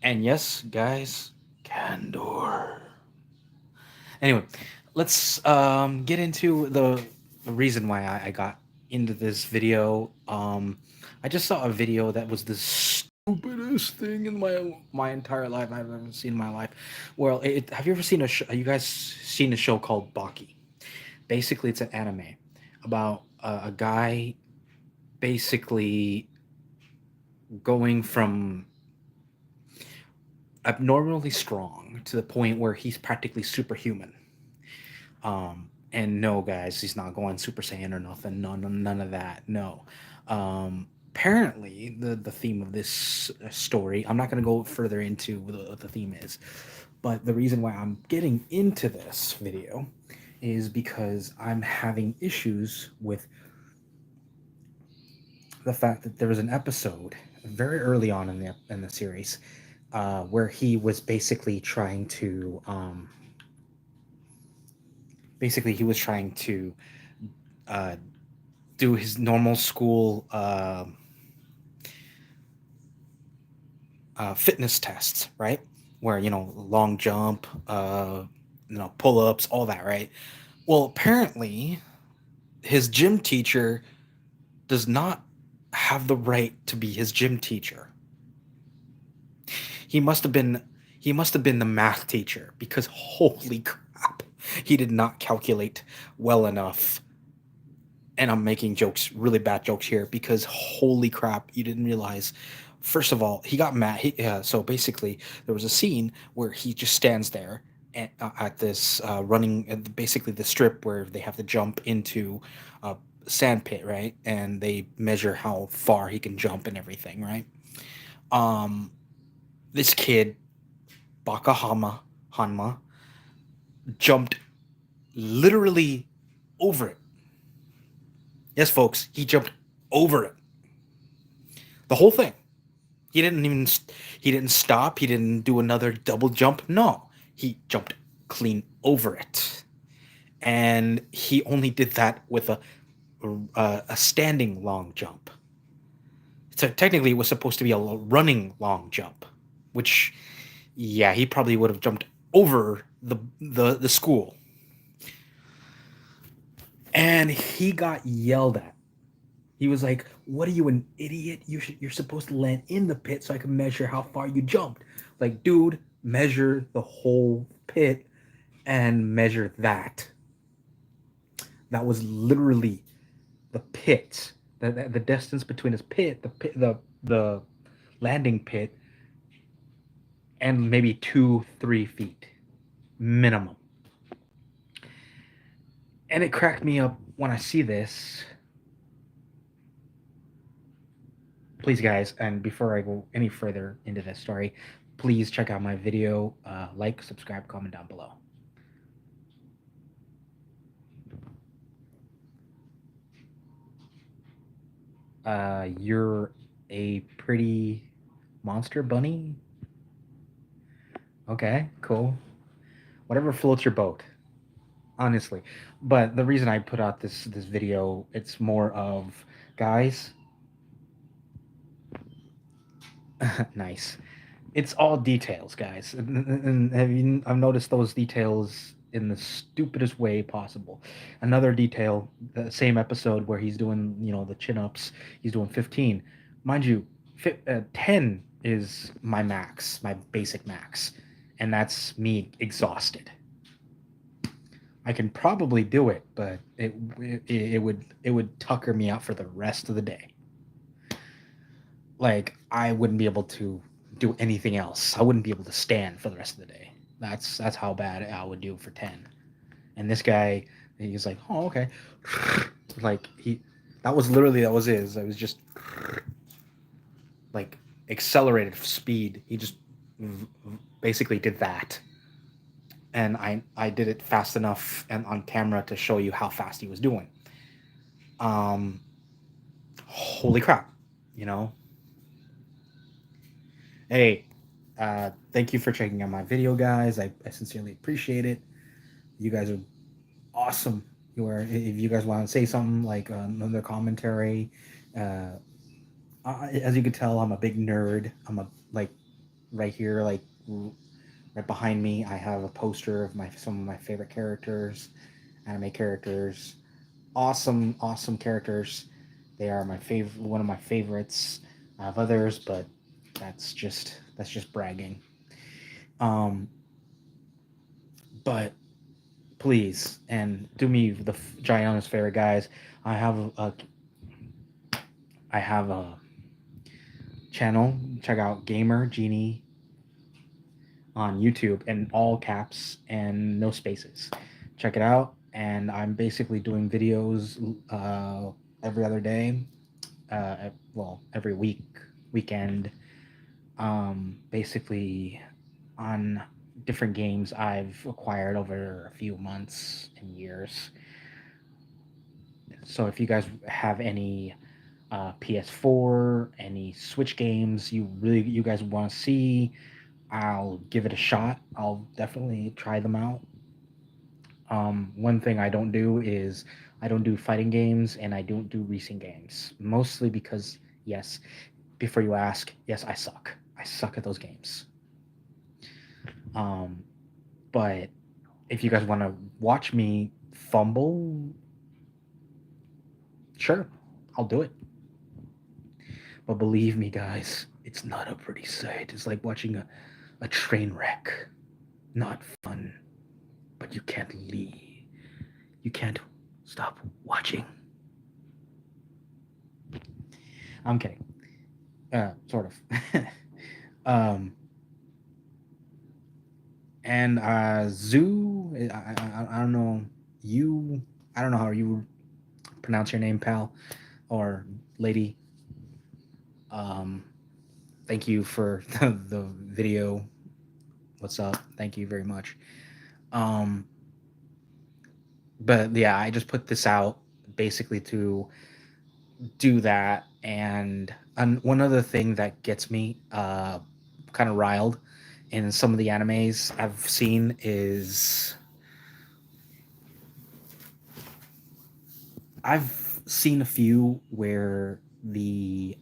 And yes, guys, Candor. Anyway, let's get into the reason why I got into this video. I just saw a video that was the stupidest thing in my entire life I've ever seen in my life. Well, have you ever seen a show? You guys seen a show called Baki? Basically, it's an anime about a guy basically going from abnormally strong to the point where he's practically superhuman. And no, guys, he's not going Super Saiyan or nothing. None of that. No. Apparently, the theme of this story, I'm not going to go further into what the theme is, but the reason why I'm getting into this video is because I'm having issues with the fact that there was an episode very early on in the series where he was basically he was trying to uh, do his normal school fitness tests, right? Where long jump, pull ups, all that, right? Well, apparently his gym teacher does not have the right to be his gym teacher. He must have been he must have been the math teacher because holy crap, he did not calculate well enough. And I'm making jokes, really bad jokes here because holy crap, you didn't realize. First of all, he got mad. So basically, there was a scene where he just stands there at this running, basically the strip where they have to jump into a sand pit, right? And they measure how far he can jump and everything, right? Um, this kid, Hanma, jumped literally over it. Yes, folks, he jumped over it. The whole thing. He didn't even he didn't stop. He didn't do another double jump. No, he jumped clean over it, and he only did that with a standing long jump. So technically, it was supposed to be a running long jump, which yeah, he probably would have jumped over the school, and he got yelled at. He was like, "What are you, an idiot? You're supposed to land in the pit so I can measure how far you jumped." Like, dude, measure the whole pit and measure that. That was literally the pit. The distance between his pit, the landing pit, and maybe 2-3 feet minimum. And it cracked me up when I see this. Please, guys, and before I go any further into this story, please check out my video, like, subscribe, comment down below. You're a pretty monster bunny. Okay, cool. Whatever floats your boat, honestly. But the reason I put out this video, it's more of, guys. Nice. It's all details, guys. And I've noticed those details in the stupidest way possible. Another detail, the same episode where he's doing, the chin ups, he's doing 15. Mind you, 10 is my max, my basic max. And that's me exhausted. I can probably do it, but it would tucker me out for the rest of the day. Like I wouldn't be able to do anything else. I wouldn't be able to stand for the rest of the day. That's how bad I would do for 10. And this guy, he's like, oh okay, like that was his. I was just like accelerated speed. He just basically did that, and I did it fast enough and on camera to show you how fast he was doing. Um, Holy crap, you know Hey, thank you for checking out my video, guys. I sincerely appreciate it. You guys are awesome. If you guys want to say something like another commentary, as you can tell, I'm a big nerd. I'm a like right here, like right behind me, I have a poster of some of my favorite characters, anime characters. Awesome, awesome characters. They are my favorite, one of my favorites. I have others, but that's just bragging. Um, but please, and do me the giant favor, guys. I have a I have a channel. Check out Gamer Genie on YouTube in all caps and no spaces. Check it out. And I'm basically doing videos every other day, well, every weekend, basically on different games I've acquired over a few months and years. So if you guys have any PS4, any Switch games you guys want to see, I'll give it a shot. I'll definitely try them out. One thing I don't do is I don't do fighting games and I don't do racing games. Mostly because, yes, before you ask, yes, I suck. I suck at those games. Um, but if you guys want to watch me fumble, sure, I'll do it. But believe me, guys, it's not a pretty sight. It's like watching a train wreck. Not fun, but you can't leave. You can't stop watching. I'm kidding. Sort of. um, and Zoo, I don't know you. I don't know how you pronounce your name, pal or lady. Um, thank you for the video. What's up? Thank you very much. Um, but yeah, I just put this out basically to do that. And one other thing that gets me kind of riled in some of the animes I've seen is I've seen a few where the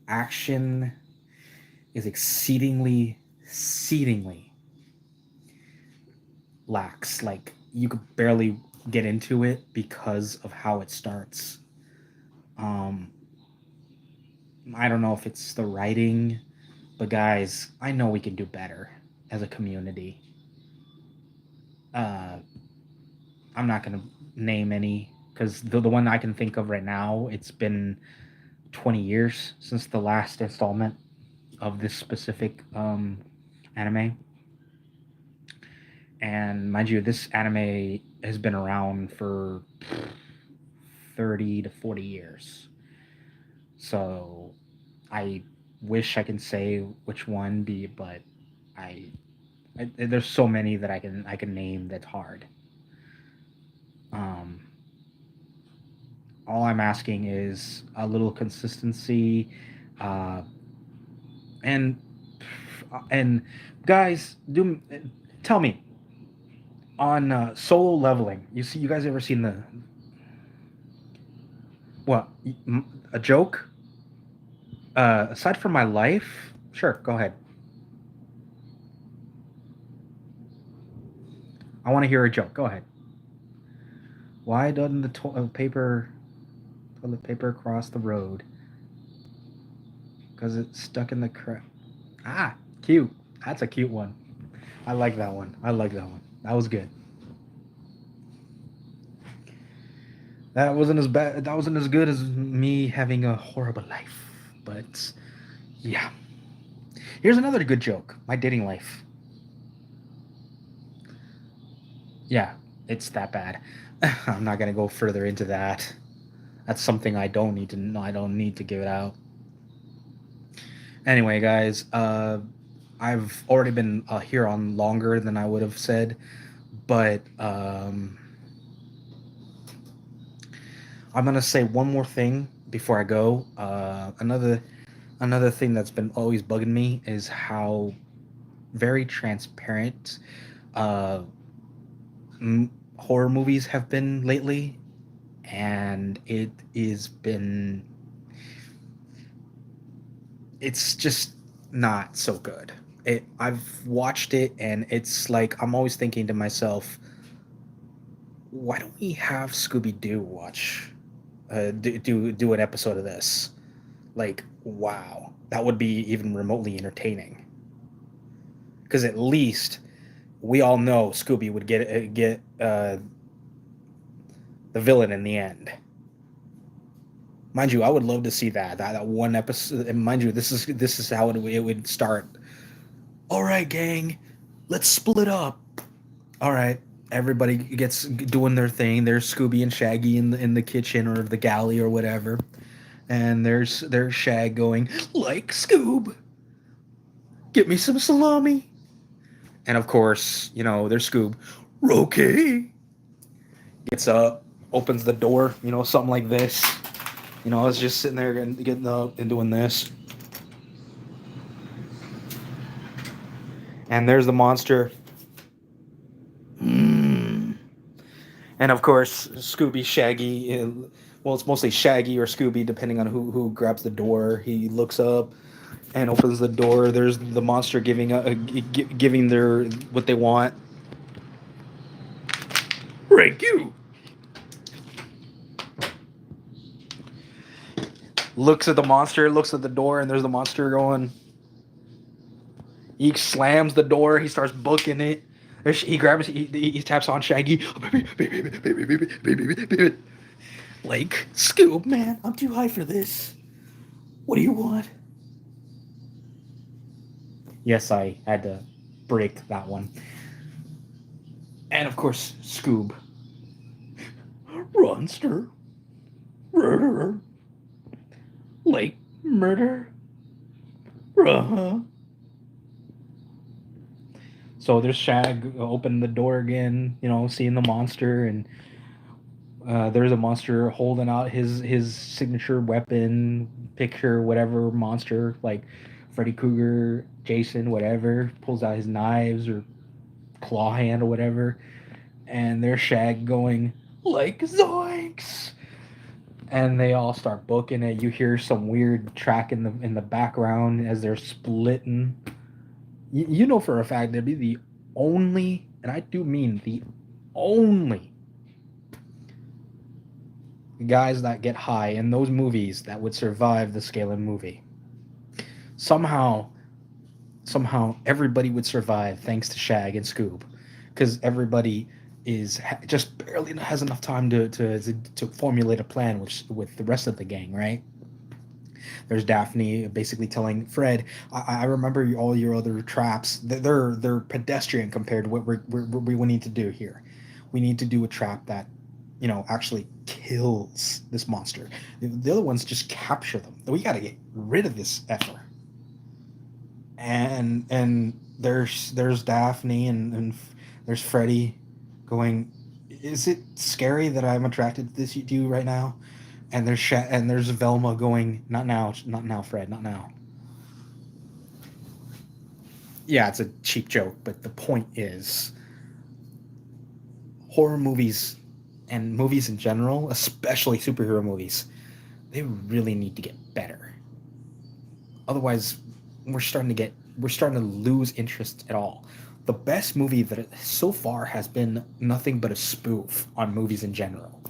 action is exceedingly lax. Like you could barely get into it because of how it starts. Um, I don't know if it's the writing, but guys, I know we can do better as a community. Uh, I'm not gonna name any because the one I can think of right now, it's been 20 years since the last installment of this specific anime. And mind you, this anime has been around for 30 to 40 years. So I wish I can say which one be, but I, there's so many that I can name that's hard. Um, all I'm asking is a little consistency, uh, and and guys, do tell me on solo leveling. You guys ever seen the what a joke? Aside from my life, sure, go ahead. I want to hear a joke. Go ahead. Why doesn't the toilet paper cross the road? Because it's stuck in the crap. Ah, cute. That's a cute one. I like that one. I like that one. That was good. That wasn't as bad. That wasn't as good as me having a horrible life. But yeah. Here's another good joke. My dating life. Yeah, it's that bad. I'm not gonna go further into that. That's something I don't need to know. I don't need to give it out. Anyway, guys, I've already been here on longer than I would have said, but I'm gonna say one more thing before I go. Another thing that's been always bugging me is how very transparent uh, horror movies have been lately, and it's just not so good. I've watched it, and it's like I'm always thinking to myself, why don't we have Scooby Doo watch do an episode of this? Like, wow, that would be even remotely entertaining. Because at least we all know Scooby would get the villain in the end. Mind you, I would love to see that one episode. And mind you, this is how it would start. All right, gang, let's split up. All right, everybody gets doing their thing. There's Scooby and Shaggy in the kitchen or the galley or whatever, and there's Shag going like Scoob, get me some salami. And of course, there's Scoob. Okay, gets up, opens the door, something like this. I was just sitting there getting up and doing this, and there's the monster. Mm. And of course, Scooby, Shaggy. Well, it's mostly Shaggy or Scooby, depending on who grabs the door. He looks up and opens the door. There's the monster giving their what they want. Rank you. Looks at the monster. Looks at the door, and there's the monster going. He slams the door. He starts booking it. He grabs. He taps on Shaggy. Baby. Like, Scoob, man, I'm too high for this. What do you want? Yes, I had to break that one. And of course, Scoob. Runster. Murderer. Like, murder. Uh-huh. So there's Shag opening the door again, seeing the monster, and there's a monster holding out his signature weapon, picture, whatever monster, like Freddy Krueger, Jason, whatever, pulls out his knives or claw hand or whatever, and there's Shag going like zoinks, and they all start booking it. You hear some weird track in the background as they're splitting. You know for a fact they'd be the only, and I do mean the only guys that get high in those movies that would survive the Scalen movie. Somehow everybody would survive thanks to Shag and Scoob, because everybody just barely has enough time to formulate a plan with the rest of the gang, right? There's Daphne basically telling Fred, I remember all your other traps. They're pedestrian compared to what we need to do here. We need to do a trap that, actually kills this monster. The other ones just capture them. We got to get rid of this effer. And there's Daphne and there's Freddy going, is it scary that I'm attracted to you right now? And there's Velma going, not now, Fred, not now. Yeah, it's a cheap joke, but the point is, horror movies and movies in general, especially superhero movies, they really need to get better. Otherwise, we're starting to lose interest at all. The best movie that so far has been nothing but a spoof on movies in general.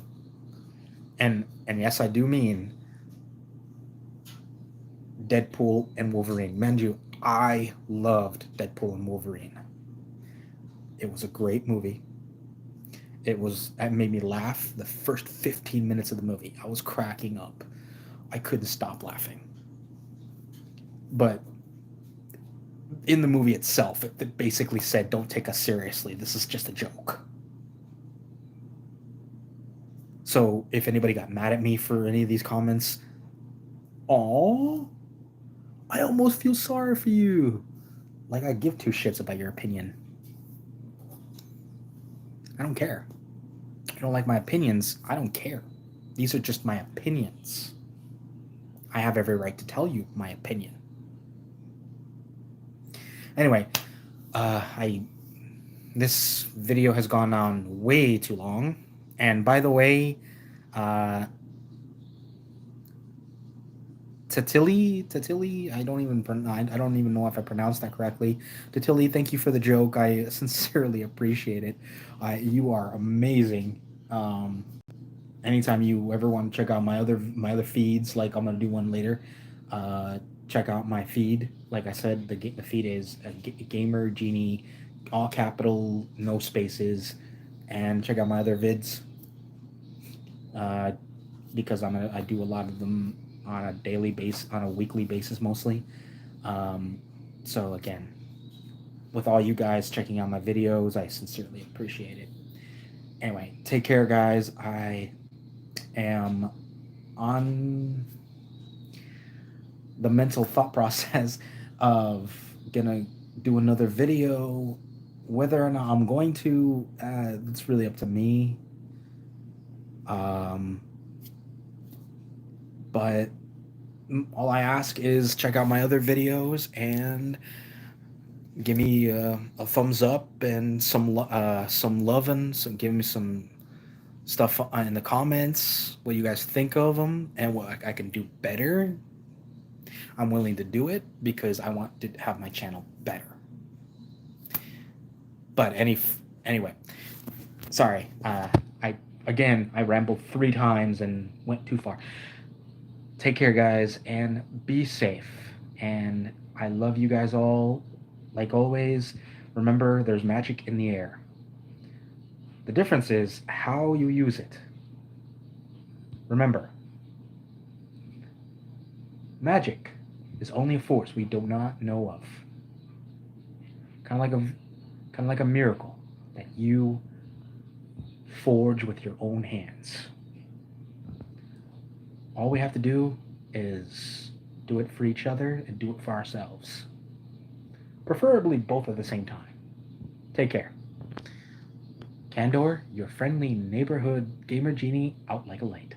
And yes, I do mean Deadpool and Wolverine. Mind you, I loved Deadpool and Wolverine. It was a great movie. It made me laugh the first 15 minutes of the movie. I was cracking up. I couldn't stop laughing. But in the movie itself, it basically said, don't take us seriously. This is just a joke. So if anybody got mad at me for any of these comments, aw, I almost feel sorry for you. Like I give two shits about your opinion. I don't care. If you don't like my opinions, I don't care. These are just my opinions. I have every right to tell you my opinion. Anyway, this video has gone on way too long. And by the way, Tatili. I don't even know if I pronounced that correctly. Tatili, thank you for the joke. I sincerely appreciate it. You are amazing. Um, Anytime you ever want to check out my other feeds, like I'm gonna do one later, uh, check out my feed. Like I said, the feed is Gamer Genie, all capital, no spaces, and check out my other vids. Uh, because I do a lot of them on a on a weekly basis mostly. Um, so again, with all you guys checking out my videos, I sincerely appreciate it. Anyway, take care, guys. I am on the mental thought process of gonna do another video. Whether or not I'm going to, it's really up to me. Um, but all I ask is check out my other videos and give me a thumbs up and some love and some give me some stuff in the comments. What you guys think of them and what I can do better. I'm willing to do it because I want to have my channel better. But anyway, sorry. I rambled 3 times and went too far. Take care, guys, and be safe. And I love you guys all. Like always, remember there's magic in the air. The difference is how you use it. Remember, magic is only a force we do not know of. Kind of like a miracle that you forge with your own hands. All we have to do is do it for each other and do it for ourselves. Preferably both at the same time. Take care. Candor, your friendly neighborhood gamer genie, out like a light.